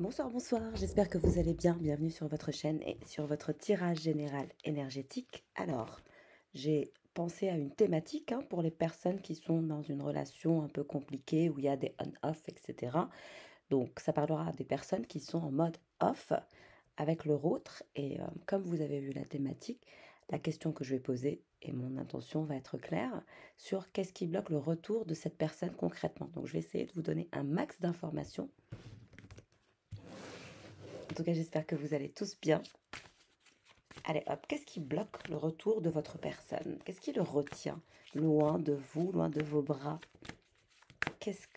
Bonsoir, bonsoir, j'espère que vous allez bien. Bienvenue sur votre chaîne et sur votre tirage général énergétique. Alors, j'ai pensé à une thématique pour les personnes qui sont dans une relation un peu compliquée où il y a des on-off, etc. Donc, ça parlera des personnes qui sont en mode off avec leur autre. Et comme vous avez vu la thématique, la question que je vais poser et mon intention va être claire sur qu'est-ce qui bloque le retour de cette personne concrètement. Donc, je vais essayer de vous donner un max d'informations. En tout cas, j'espère que vous allez tous bien. Allez hop, qu'est-ce qui bloque le retour de votre personne? Qu'est-ce qui le retient loin de vous, loin de vos bras? Qu'est-ce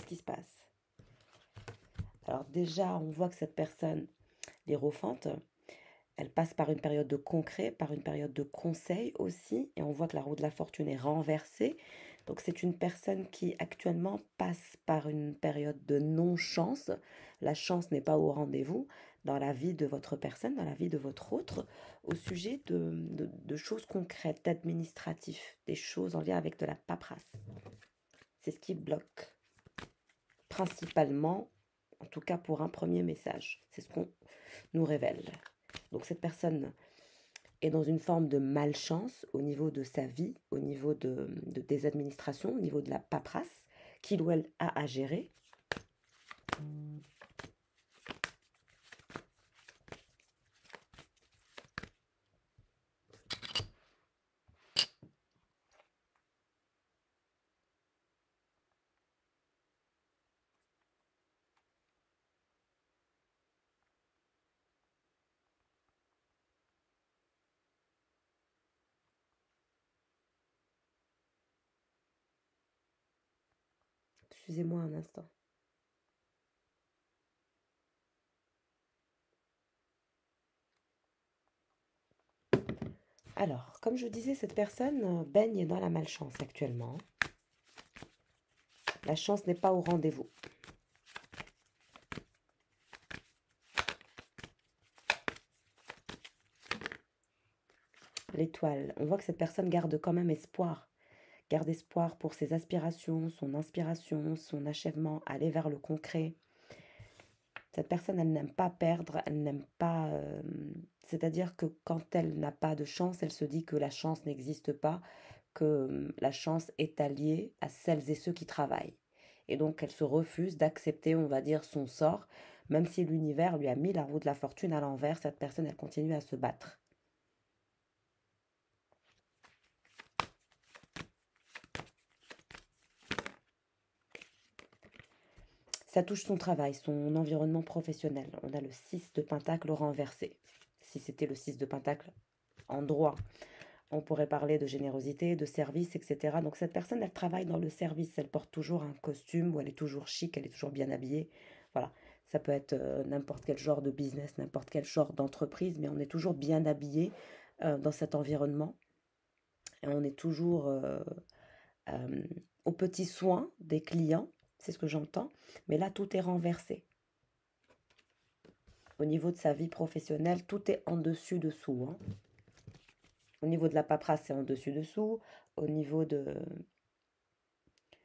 qui se passe? Alors déjà, on voit que cette personne, l'hiérophante, elle passe par une période de concret, par une période de conseil aussi, et on voit que la roue de la fortune est renversée. Donc c'est une personne qui actuellement passe par une période de non-chance. La chance n'est pas au rendez-vous dans la vie de votre personne, dans la vie de votre autre, au sujet de choses concrètes, administratives, des choses en lien avec de la paperasse. C'est ce qui bloque, principalement, en tout cas pour un premier message. C'est ce qu'on nous révèle. Donc cette personne est dans une forme de malchance au niveau de sa vie, au niveau des administrations, au niveau de la paperasse qu'il ou elle a à gérer. Excusez-moi un instant. Alors, comme je disais, cette personne baigne dans la malchance actuellement. La chance n'est pas au rendez-vous. L'étoile, on voit que cette personne garde quand même espoir. Garde espoir pour ses aspirations, son inspiration, son achèvement, aller vers le concret. Cette personne, elle n'aime pas perdre, elle n'aime pas... c'est-à-dire que quand elle n'a pas de chance, elle se dit que la chance n'existe pas, que la chance est alliée à celles et ceux qui travaillent. Et donc, elle se refuse d'accepter, on va dire, son sort, même si l'univers lui a mis la roue de la fortune à l'envers, cette personne, elle continue à se battre. Ça touche son travail, son environnement professionnel. On a le 6 de Pentacle renversé. Si c'était le 6 de Pentacle en droit, on pourrait parler de générosité, de service, etc. Donc cette personne, elle travaille dans le service. Elle porte toujours un costume, ou elle est toujours chic, elle est toujours bien habillée. Voilà, ça peut être n'importe quel genre de business, n'importe quel genre d'entreprise, mais on est toujours bien habillé dans cet environnement. Et on est toujours aux petits soins des clients, c'est ce que j'entends. Mais là, tout est renversé. Au niveau de sa vie professionnelle, tout est en dessus-dessous. Au niveau de la paperasse, c'est en dessus-dessous. Au niveau de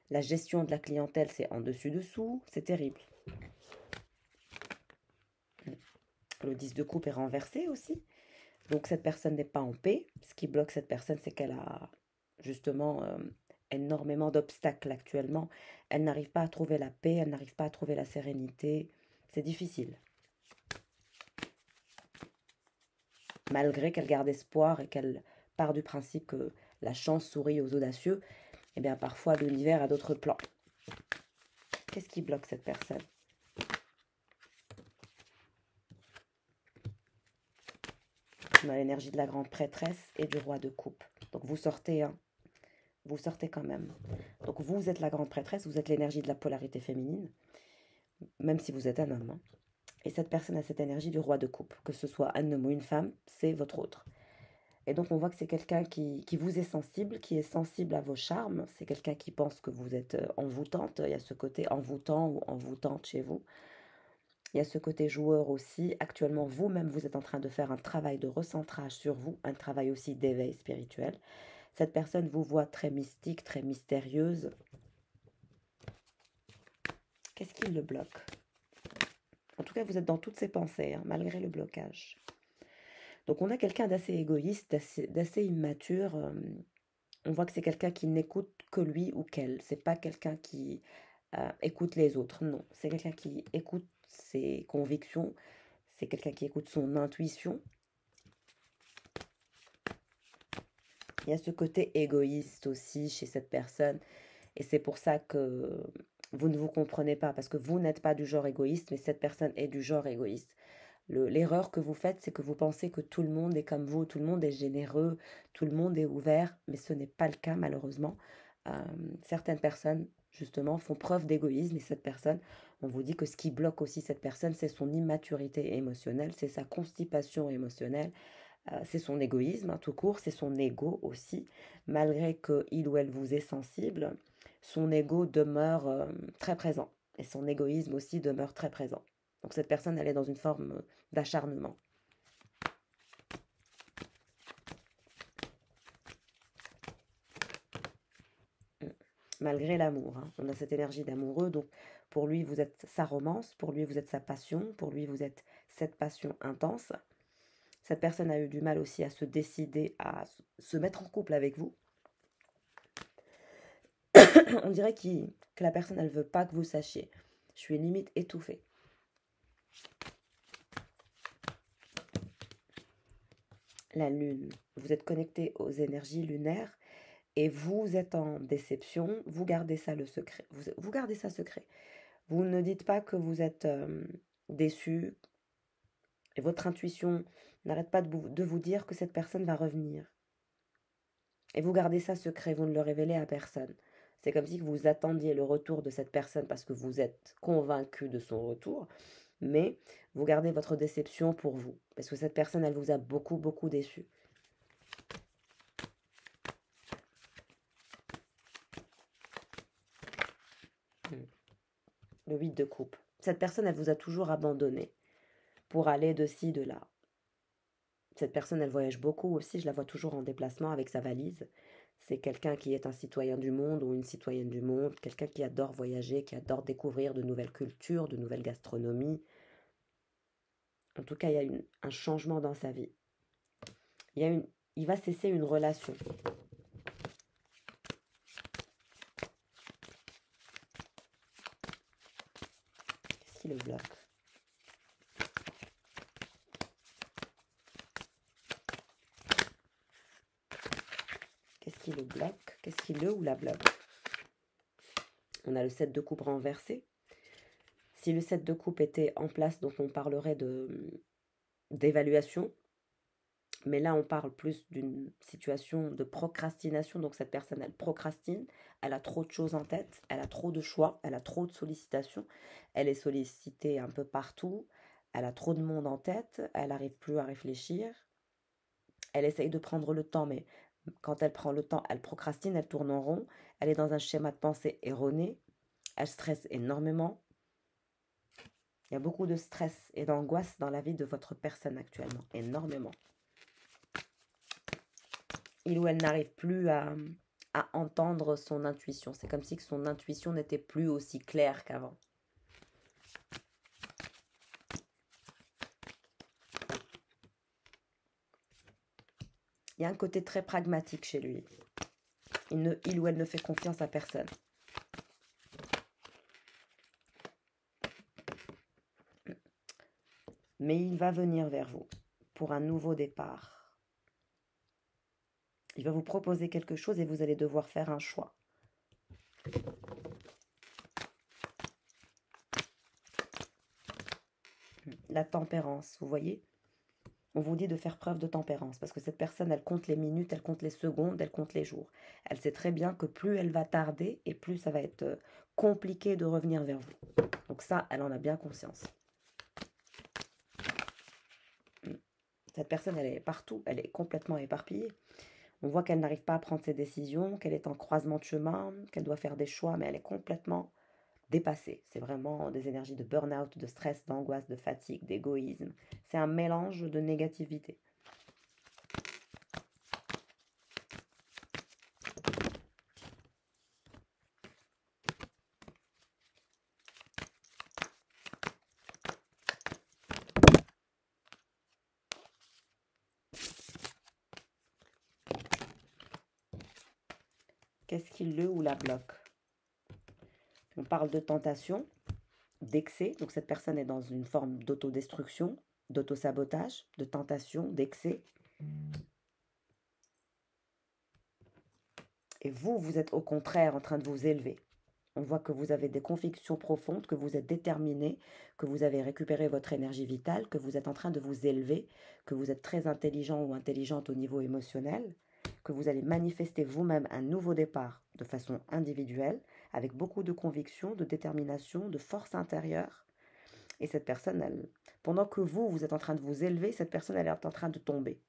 la gestion de la clientèle, c'est en dessus-dessous. C'est terrible. Le 10 de coupe est renversé aussi. Donc cette personne n'est pas en paix. Ce qui bloque cette personne, c'est qu'elle a justement énormément d'obstacles actuellement. Elle n'arrive pas à trouver la paix, elle n'arrive pas à trouver la sérénité. C'est difficile. Malgré qu'elle garde espoir et qu'elle part du principe que la chance sourit aux audacieux, eh bien parfois l'univers a d'autres plans. Qu'est-ce qui bloque cette personne? On a l'énergie de la grande prêtresse et du roi de coupe. Donc vous sortez, vous sortez quand même. Donc vous êtes la grande prêtresse, vous êtes l'énergie de la polarité féminine, même si vous êtes un homme. Et cette personne a cette énergie du roi de coupe. Que ce soit un homme ou une femme, c'est votre autre. Et donc on voit que c'est quelqu'un qui vous est sensible, qui est sensible à vos charmes. C'est quelqu'un qui pense que vous êtes envoûtante. Il y a ce côté envoûtant ou envoûtante chez vous. Il y a ce côté joueur aussi. Actuellement, vous-même, vous êtes en train de faire un travail de recentrage sur vous, un travail aussi d'éveil spirituel. Cette personne vous voit très mystique, très mystérieuse. Qu'est-ce qui le bloque? En tout cas, vous êtes dans toutes ses pensées, hein, malgré le blocage. Donc, on a quelqu'un d'assez égoïste, d'assez immature. On voit que c'est quelqu'un qui n'écoute que lui ou qu'elle. C'est pas quelqu'un qui écoute les autres. Non, c'est quelqu'un qui écoute ses convictions. C'est quelqu'un qui écoute son intuition. Il y a ce côté égoïste aussi chez cette personne. Et c'est pour ça que vous ne vous comprenez pas. Parce que vous n'êtes pas du genre égoïste, mais cette personne est du genre égoïste. L'erreur que vous faites, c'est que vous pensez que tout le monde est comme vous, tout le monde est généreux, tout le monde est ouvert, mais ce n'est pas le cas malheureusement. Certaines personnes, justement, font preuve d'égoïsme et cette personne, on vous dit que ce qui bloque aussi cette personne, c'est son immaturité émotionnelle, c'est sa constipation émotionnelle, c'est son égoïsme, hein, tout court, c'est son ego aussi. Malgré qu'il ou elle vous est sensible, son ego demeure très présent et son égoïsme aussi demeure très présent. Donc cette personne, elle est dans une forme d'acharnement. Malgré l'amour, hein. On a cette énergie d'amoureux, donc pour lui, vous êtes sa romance, pour lui, vous êtes sa passion, pour lui, vous êtes cette passion intense. Cette personne a eu du mal aussi à se décider à se mettre en couple avec vous. On dirait que la personne, elle veut pas que vous sachiez. Je suis limite étouffée. La lune, vous êtes connecté aux énergies lunaires et vous êtes en déception, vous gardez ça le secret. Vous gardez ça secret. Vous ne dites pas que vous êtes déçu et votre intuition n'arrête pas de vous dire que cette personne va revenir. Et vous gardez ça secret, vous ne le révélez à personne. C'est comme si vous attendiez le retour de cette personne parce que vous êtes convaincu de son retour, mais vous gardez votre déception pour vous. Parce que cette personne, elle vous a beaucoup, beaucoup déçu. Le 8 de coupe. Cette personne, elle vous a toujours abandonné pour aller de ci, de là. Cette personne, elle voyage beaucoup aussi. Je la vois toujours en déplacement avec sa valise. C'est quelqu'un qui est un citoyen du monde ou une citoyenne du monde. Quelqu'un qui adore voyager, qui adore découvrir de nouvelles cultures, de nouvelles gastronomies. En tout cas, il y a un changement dans sa vie. Il va cesser une relation. Qu'est-ce qui le bloque? Qu'est-ce qui le bloque? Qu'est-ce qui le ou la bloque? On a le 7 de coupe renversé. Si le 7 de coupe était en place, donc on parlerait d'évaluation. Mais là, on parle plus d'une situation de procrastination. Donc cette personne, elle procrastine, elle a trop de choses en tête, elle a trop de choix, elle a trop de sollicitations. Elle est sollicitée un peu partout, elle a trop de monde en tête, elle n'arrive plus à réfléchir. Elle essaye de prendre le temps, mais quand elle prend le temps, elle procrastine, elle tourne en rond. Elle est dans un schéma de pensée erroné. Elle stresse énormément. Il y a beaucoup de stress et d'angoisse dans la vie de votre personne actuellement, énormément. Il ou elle n'arrive plus à entendre son intuition. C'est comme si que son intuition n'était plus aussi claire qu'avant. Il y a un côté très pragmatique chez lui. Il ou elle ne fait confiance à personne. Mais il va venir vers vous pour un nouveau départ. Il va vous proposer quelque chose et vous allez devoir faire un choix. La tempérance, vous voyez? On vous dit de faire preuve de tempérance parce que cette personne, elle compte les minutes, elle compte les secondes, elle compte les jours. Elle sait très bien que plus elle va tarder et plus ça va être compliqué de revenir vers vous. Donc ça, elle en a bien conscience. Cette personne, elle est partout, elle est complètement éparpillée. On voit qu'elle n'arrive pas à prendre ses décisions, qu'elle est en croisement de chemin, qu'elle doit faire des choix, mais elle est complètement dépassée. C'est vraiment des énergies de burn-out, de stress, d'angoisse, de fatigue, d'égoïsme. C'est un mélange de négativité. qu'est-ce qui le ou la bloque? On parle de tentation, d'excès. Donc cette personne est dans une forme d'autodestruction, d'autosabotage, de tentation, d'excès. Et vous, vous êtes au contraire en train de vous élever. On voit que vous avez des convictions profondes, que vous êtes déterminé, que vous avez récupéré votre énergie vitale, que vous êtes en train de vous élever, que vous êtes très intelligent ou intelligente au niveau émotionnel, que vous allez manifester vous-même un nouveau départ de façon individuelle, avec beaucoup de conviction, de détermination, de force intérieure. Et cette personne, pendant que vous êtes en train de vous élever, cette personne, elle est en train de tomber.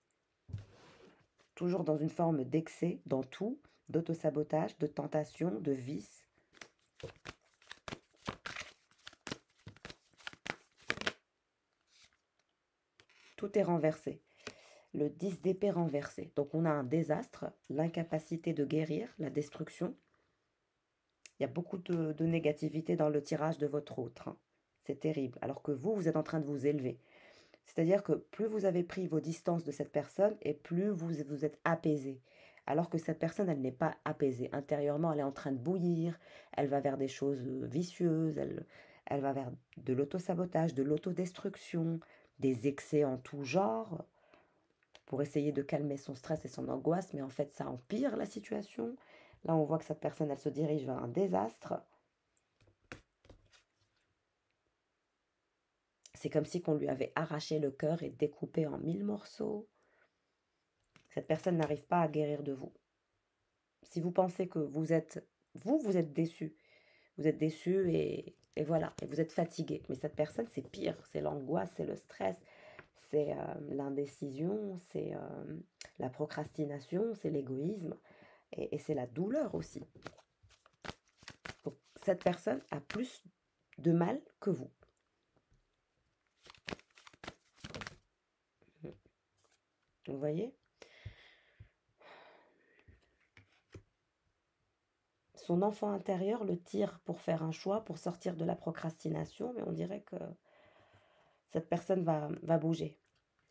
Toujours dans une forme d'excès, dans tout, d'autosabotage, de tentation, de vice. Tout est renversé. Le 10 d'épée renversé. Donc on a un désastre, l'incapacité de guérir, la destruction. Il y a beaucoup de négativité dans le tirage de votre autre. Hein. C'est terrible. Alors que vous êtes en train de vous élever. C'est-à-dire que plus vous avez pris vos distances de cette personne et plus vous êtes apaisé. Alors que cette personne, elle n'est pas apaisée. Intérieurement, elle est en train de bouillir. Elle va vers des choses vicieuses. Elle va vers de l'autosabotage, de l'autodestruction, des excès en tout genre pour essayer de calmer son stress et son angoisse. Mais en fait, ça empire la situation. Là, on voit que cette personne, elle se dirige vers un désastre. C'est comme si qu'on lui avait arraché le cœur et découpé en 1000 morceaux. Cette personne n'arrive pas à guérir de vous. Si vous pensez que vous êtes déçu. Vous êtes déçu et voilà. Et vous êtes fatigué. Mais cette personne, c'est pire. C'est l'angoisse, c'est le stress, c'est l'indécision, c'est la procrastination, c'est l'égoïsme. Et c'est la douleur aussi. Donc, cette personne a plus de mal que vous. Vous voyez? Son enfant intérieur le tire pour faire un choix, pour sortir de la procrastination, mais on dirait que cette personne va bouger,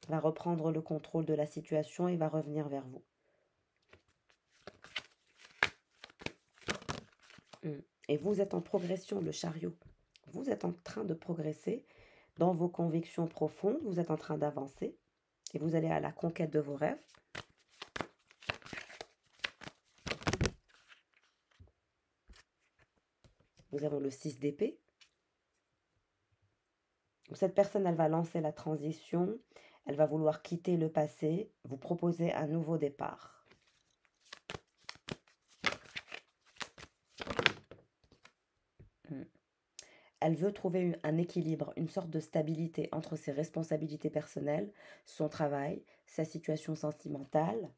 va reprendre le contrôle de la situation et va revenir vers vous. Et vous êtes en progression, le chariot. Vous êtes en train de progresser dans vos convictions profondes, vous êtes en train d'avancer et vous allez à la conquête de vos rêves. Nous avons le 6 d'épée. Cette personne, elle va lancer la transition, elle va vouloir quitter le passé, vous proposer un nouveau départ. Elle veut trouver un équilibre, une sorte de stabilité entre ses responsabilités personnelles, son travail, sa situation sentimentale.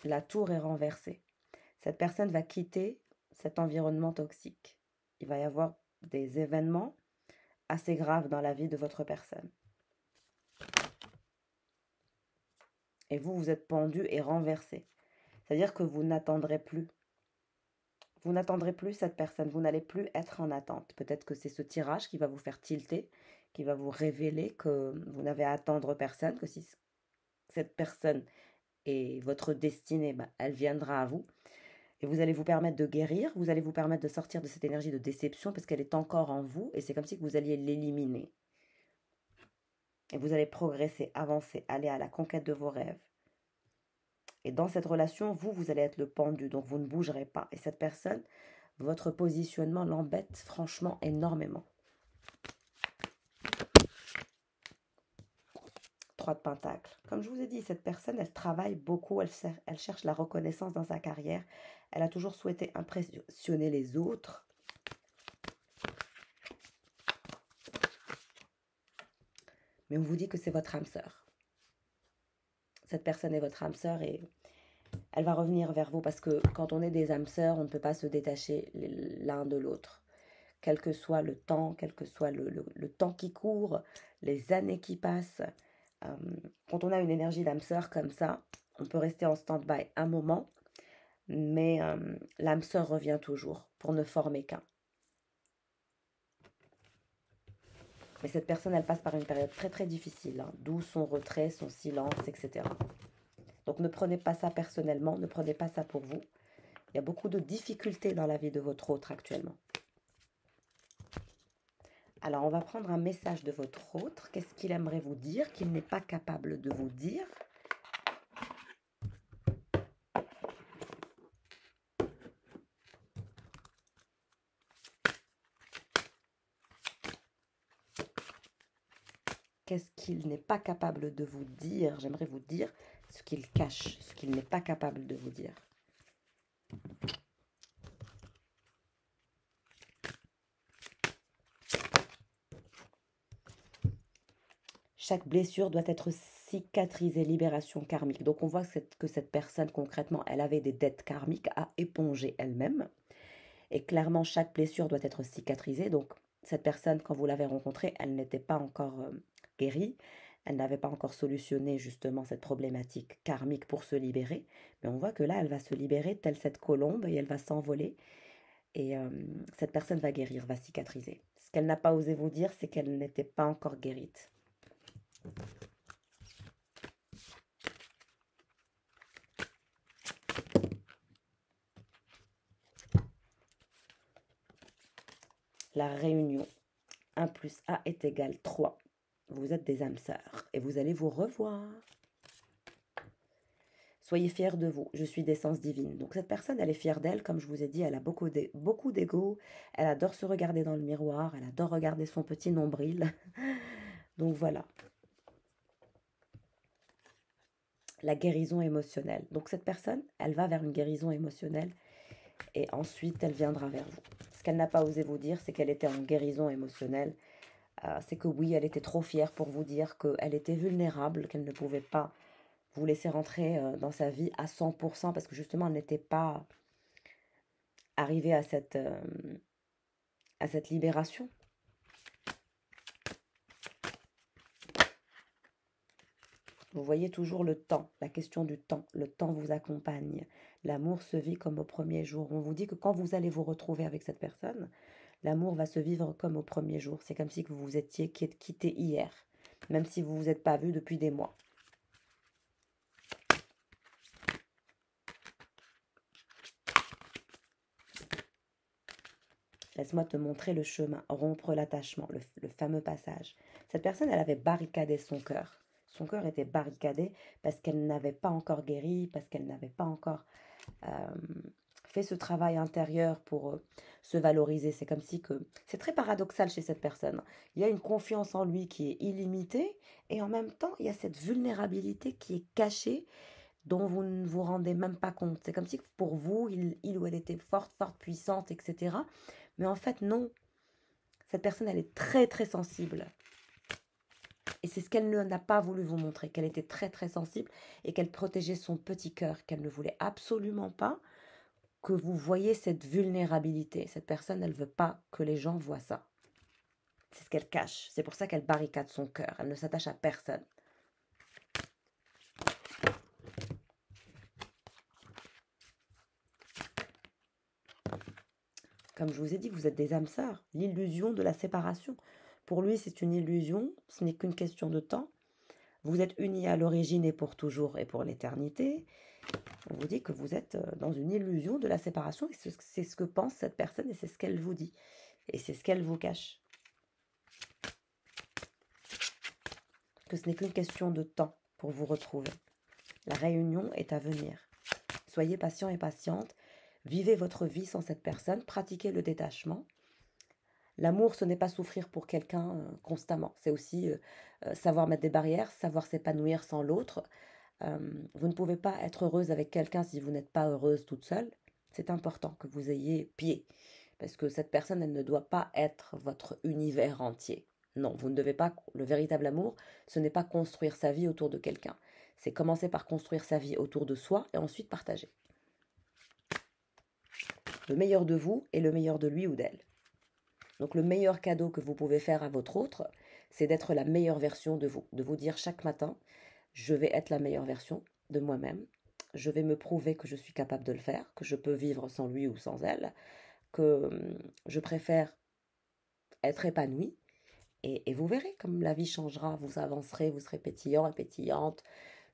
La tour est renversée. Cette personne va quitter cet environnement toxique. Il va y avoir des événements assez graves dans la vie de votre personne. Et vous êtes pendu et renversé. C'est-à-dire que vous n'attendrez plus. Vous n'attendrez plus cette personne. Vous n'allez plus être en attente. Peut-être que c'est ce tirage qui va vous faire tilter, qui va vous révéler que vous n'avez à attendre personne, que si cette personne est votre destinée, elle viendra à vous. Et vous allez vous permettre de guérir, vous allez vous permettre de sortir de cette énergie de déception parce qu'elle est encore en vous et c'est comme si vous alliez l'éliminer. Et vous allez progresser, avancer, aller à la conquête de vos rêves. Et dans cette relation, vous allez être le pendu, donc vous ne bougerez pas. Et cette personne, votre positionnement l'embête franchement énormément. 3 de pentacles. Comme je vous ai dit, cette personne, elle travaille beaucoup, elle cherche la reconnaissance dans sa carrière. Elle a toujours souhaité impressionner les autres. Mais on vous dit que c'est votre âme sœur. Cette personne est votre âme sœur et elle va revenir vers vous parce que quand on est des âmes sœurs, on ne peut pas se détacher l'un de l'autre. Quel que soit le temps, quel que soit le temps qui court, les années qui passent. Quand on a une énergie d'âme sœur comme ça, on peut rester en stand-by un moment, mais l'âme sœur revient toujours pour ne former qu'un. Mais cette personne, elle passe par une période très très difficile, hein, d'où son retrait, son silence, etc. Donc ne prenez pas ça personnellement, ne prenez pas ça pour vous. Il y a beaucoup de difficultés dans la vie de votre autre actuellement. Alors, on va prendre un message de votre autre. Qu'est-ce qu'il aimerait vous dire, qu'il n'est pas capable de vous dire? Qu'est-ce qu'il n'est pas capable de vous dire? J'aimerais vous dire ce qu'il cache, ce qu'il n'est pas capable de vous dire. Chaque blessure doit être cicatrisée, libération karmique. Donc on voit que cette personne, concrètement, elle avait des dettes karmiques à éponger elle-même. Et clairement, chaque blessure doit être cicatrisée. Donc cette personne, quand vous l'avez rencontrée, elle n'était pas encore guérie. Elle n'avait pas encore solutionné justement cette problématique karmique pour se libérer. Mais on voit que là, elle va se libérer telle cette colombe et elle va s'envoler. Et cette personne va guérir, va cicatriser. Ce qu'elle n'a pas osé vous dire, c'est qu'elle n'était pas encore guérite. La réunion 1 plus A est égal 3. Vous êtes des âmes sœurs et vous allez vous revoir. Soyez fiers de vous, je suis d'essence divine. Donc cette personne, elle est fière d'elle, comme je vous ai dit, elle a beaucoup d'ego, elle adore se regarder dans le miroir, elle adore regarder son petit nombril. Donc voilà. La guérison émotionnelle. Donc cette personne, elle va vers une guérison émotionnelle et ensuite elle viendra vers vous. Ce qu'elle n'a pas osé vous dire, c'est qu'elle était en guérison émotionnelle. C'est que oui, elle était trop fière pour vous dire qu'elle était vulnérable, qu'elle ne pouvait pas vous laisser rentrer dans sa vie à 100% parce que justement, elle n'était pas arrivée à cette libération. Vous voyez toujours le temps, la question du temps. Le temps vous accompagne. L'amour se vit comme au premier jour. On vous dit que quand vous allez vous retrouver avec cette personne, l'amour va se vivre comme au premier jour. C'est comme si vous vous étiez quitté hier, même si vous ne vous êtes pas vu depuis des mois. Laisse-moi te montrer le chemin, rompre l'attachement, le fameux passage. Cette personne, elle avait barricadé son cœur. Son cœur était barricadé parce qu'elle n'avait pas encore guéri, parce qu'elle n'avait pas encore fait ce travail intérieur pour se valoriser. C'est comme si que... C'est très paradoxal chez cette personne. Il y a une confiance en lui qui est illimitée et en même temps, il y a cette vulnérabilité qui est cachée dont vous ne vous rendez même pas compte. C'est comme si pour vous, il ou elle était forte, puissante, etc. Mais en fait, non. Cette personne, elle est très, très sensible. Et c'est ce qu'elle n'a pas voulu vous montrer, qu'elle était très, très sensible et qu'elle protégeait son petit cœur, qu'elle ne voulait absolument pas que vous voyez cette vulnérabilité. Cette personne, elle ne veut pas que les gens voient ça. C'est ce qu'elle cache. C'est pour ça qu'elle barricade son cœur. Elle ne s'attache à personne. Comme je vous ai dit, vous êtes des âmes sœurs. L'illusion de la séparation. Pour lui, c'est une illusion. Ce n'est qu'une question de temps. Vous êtes unis à l'origine et pour toujours et pour l'éternité. On vous dit que vous êtes dans une illusion de la séparation. Et c'est ce que pense cette personne et c'est ce qu'elle vous dit. Et c'est ce qu'elle vous cache. Que ce n'est qu'une question de temps pour vous retrouver. La réunion est à venir. Soyez patient et patiente. Vivez votre vie sans cette personne. Pratiquez le détachement. L'amour, ce n'est pas souffrir pour quelqu'un constamment. C'est aussi savoir mettre des barrières, savoir s'épanouir sans l'autre. Vous ne pouvez pas être heureuse avec quelqu'un si vous n'êtes pas heureuse toute seule. C'est important que vous ayez pied. Parce que cette personne, elle ne doit pas être votre univers entier. Non, vous ne devez pas... Le véritable amour, ce n'est pas construire sa vie autour de quelqu'un. C'est commencer par construire sa vie autour de soi et ensuite partager. Le meilleur de vous et le meilleur de lui ou d'elle. Donc le meilleur cadeau que vous pouvez faire à votre autre, c'est d'être la meilleure version de vous. De vous dire chaque matin, je vais être la meilleure version de moi-même. Je vais me prouver que je suis capable de le faire, que je peux vivre sans lui ou sans elle, que je préfère être épanouie Et vous verrez comme la vie changera, vous avancerez, vous serez pétillant et pétillante,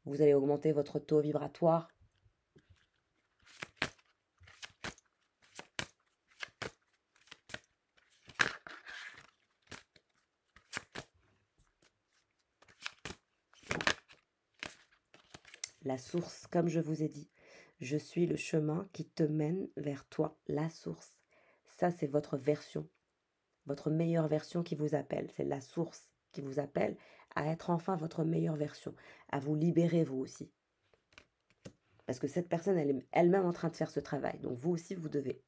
vous allez augmenter votre taux vibratoire. La source, comme je vous ai dit, je suis le chemin qui te mène vers toi, la source. Ça, c'est votre version, votre meilleure version qui vous appelle. C'est la source qui vous appelle à être enfin votre meilleure version, à vous libérer vous aussi. Parce que cette personne, elle est elle-même en train de faire ce travail. Donc vous aussi, vous devez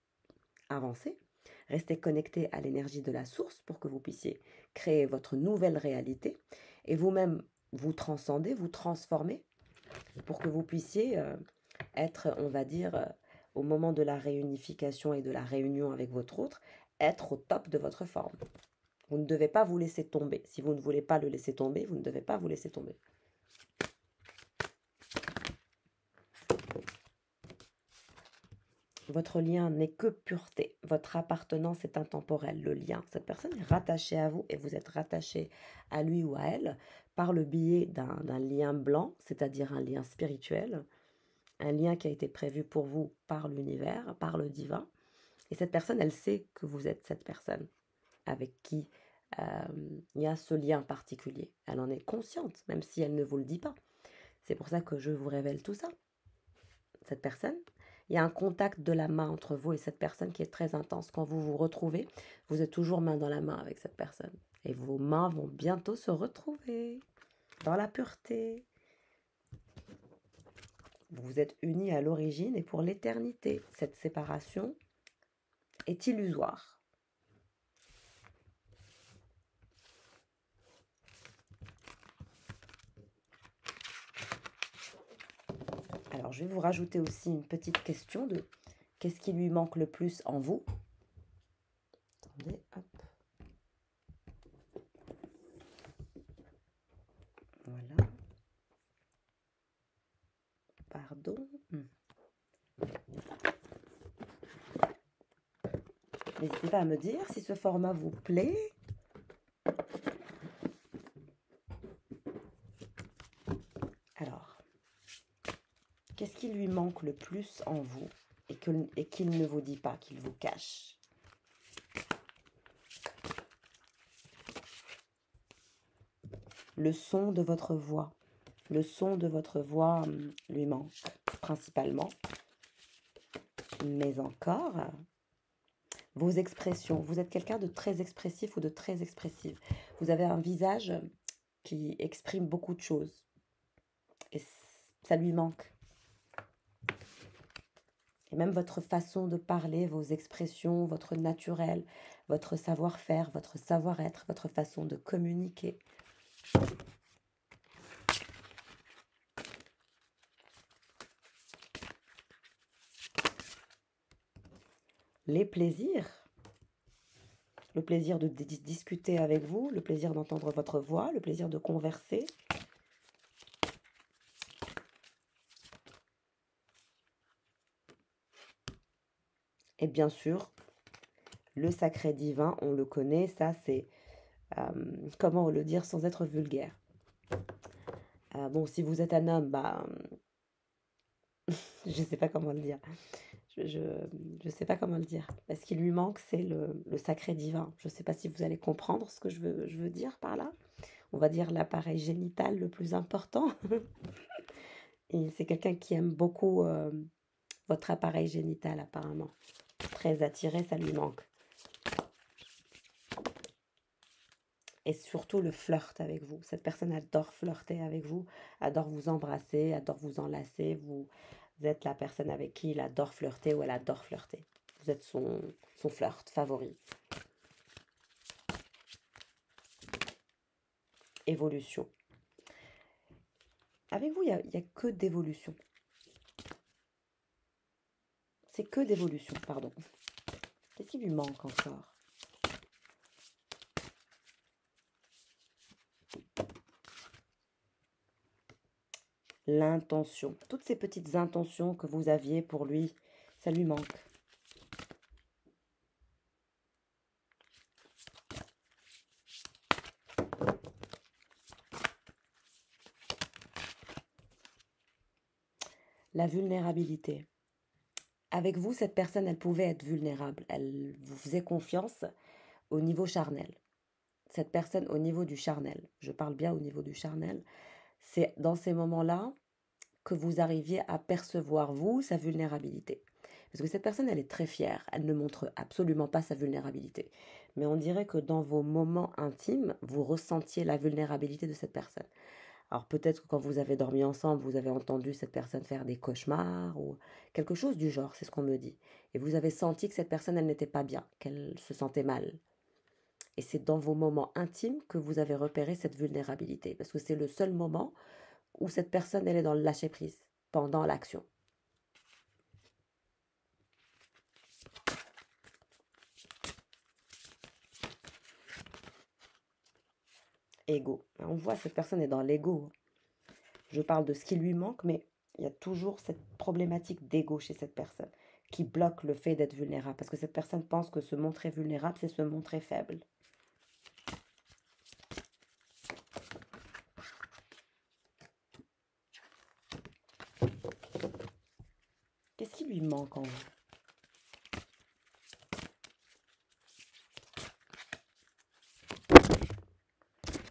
avancer, rester connecté à l'énergie de la source pour que vous puissiez créer votre nouvelle réalité et vous-même vous transcender, vous transformer pour que vous puissiez être, on va dire, au moment de la réunification et de la réunion avec votre autre, être au top de votre forme. Vous ne devez pas vous laisser tomber. Si vous ne voulez pas le laisser tomber, vous ne devez pas vous laisser tomber. Votre lien n'est que pureté. Votre appartenance est intemporelle. Le lien, cette personne est rattachée à vous et vous êtes rattaché à lui ou à elle par le biais d'un lien blanc, c'est-à-dire un lien spirituel, un lien qui a été prévu pour vous par l'univers, par le divin. Et cette personne, elle sait que vous êtes cette personne avec qui il y a ce lien particulier. Elle en est consciente, même si elle ne vous le dit pas. C'est pour ça que je vous révèle tout ça. Cette personne, il y a un contact de la main entre vous et cette personne qui est très intense. Quand vous vous retrouvez, vous êtes toujours main dans la main avec cette personne. Et vos mains vont bientôt se retrouver dans la pureté. Vous êtes unis à l'origine et pour l'éternité. Cette séparation est illusoire. Alors, je vais vous rajouter aussi une petite question de qu'est-ce qui lui manque le plus en vous. Attendez, hop. Voilà. Pardon. N'hésitez pas à me dire si ce format vous plaît. Alors, qu'est-ce qui lui manque le plus en vous et qu'il ne vous dit pas, qu'il vous cache? Le son de votre voix. Le son de votre voix lui manque principalement. Mais encore, vos expressions. Vous êtes quelqu'un de très expressif ou de très expressive. Vous avez un visage qui exprime beaucoup de choses. Et ça lui manque. Et même votre façon de parler, vos expressions, votre naturel, votre savoir-faire, votre savoir-être, votre façon de communiquer. Les plaisirs. Le plaisir de discuter avec vous, le plaisir d'entendre votre voix, le plaisir de converser. Et bien sûr, le sacré divin, on le connaît, ça c'est, comment le dire sans être vulgaire. Bon, si vous êtes un homme, bah, je ne sais pas comment le dire. Je ne sais pas comment le dire. Ce qui lui manque, c'est le sacré divin. Je ne sais pas si vous allez comprendre ce que je veux dire par là. On va dire l'appareil génital le plus important. Et c'est quelqu'un qui aime beaucoup votre appareil génital apparemment. Très attiré, ça lui manque. Et surtout le flirt avec vous. Cette personne adore flirter avec vous, adore vous embrasser, adore vous enlacer. Vous êtes la personne avec qui il adore flirter ou elle adore flirter. Vous êtes son flirt favori. Évolution. Avec vous, il n'y a que d'évolution. C'est que d'évolution, pardon. Qu'est-ce qui lui manque encore? L'intention. Toutes ces petites intentions que vous aviez pour lui, ça lui manque. La vulnérabilité. Avec vous, cette personne, elle pouvait être vulnérable. Elle vous faisait confiance au niveau charnel. Cette personne au niveau du charnel, je parle bien au niveau du charnel, c'est dans ces moments-là que vous arriviez à percevoir, vous, sa vulnérabilité. Parce que cette personne, elle est très fière, elle ne montre absolument pas sa vulnérabilité. Mais on dirait que dans vos moments intimes, vous ressentiez la vulnérabilité de cette personne. Alors peut-être que quand vous avez dormi ensemble, vous avez entendu cette personne faire des cauchemars ou quelque chose du genre, c'est ce qu'on me dit. Et vous avez senti que cette personne, elle n'était pas bien, qu'elle se sentait mal. Et c'est dans vos moments intimes que vous avez repéré cette vulnérabilité. Parce que c'est le seul moment où cette personne, elle est dans le lâcher-prise, pendant l'action. Ego. On voit cette personne est dans l'ego. Je parle de ce qui lui manque, mais il y a toujours cette problématique d'ego chez cette personne qui bloque le fait d'être vulnérable. Parce que cette personne pense que se montrer vulnérable, c'est se montrer faible. Qu'est-ce qui lui manque en vous?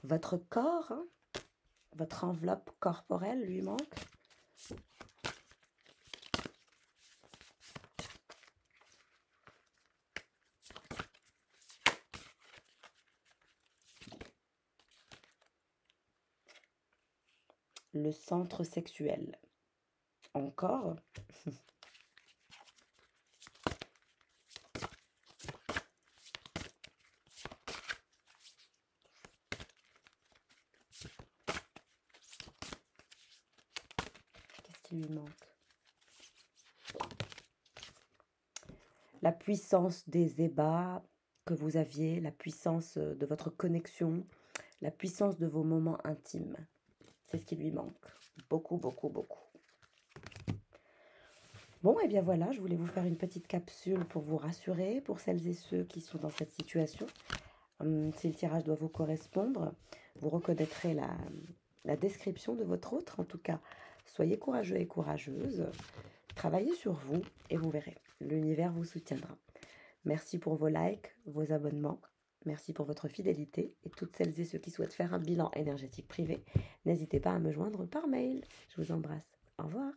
Votre corps, hein, votre enveloppe corporelle lui manque. Le centre sexuel. Encore. Qu'est-ce qui lui manque? La puissance des ébats que vous aviez, la puissance de votre connexion, la puissance de vos moments intimes. C'est ce qui lui manque. Beaucoup, beaucoup, beaucoup. Bon, et bien voilà, je voulais vous faire une petite capsule pour vous rassurer, pour celles et ceux qui sont dans cette situation. Si le tirage doit vous correspondre, vous reconnaîtrez la description de votre autre. En tout cas, soyez courageux et courageuse. Travaillez sur vous et vous verrez. L'univers vous soutiendra. Merci pour vos likes, vos abonnements. Merci pour votre fidélité. Et toutes celles et ceux qui souhaitent faire un bilan énergétique privé, n'hésitez pas à me joindre par mail. Je vous embrasse. Au revoir.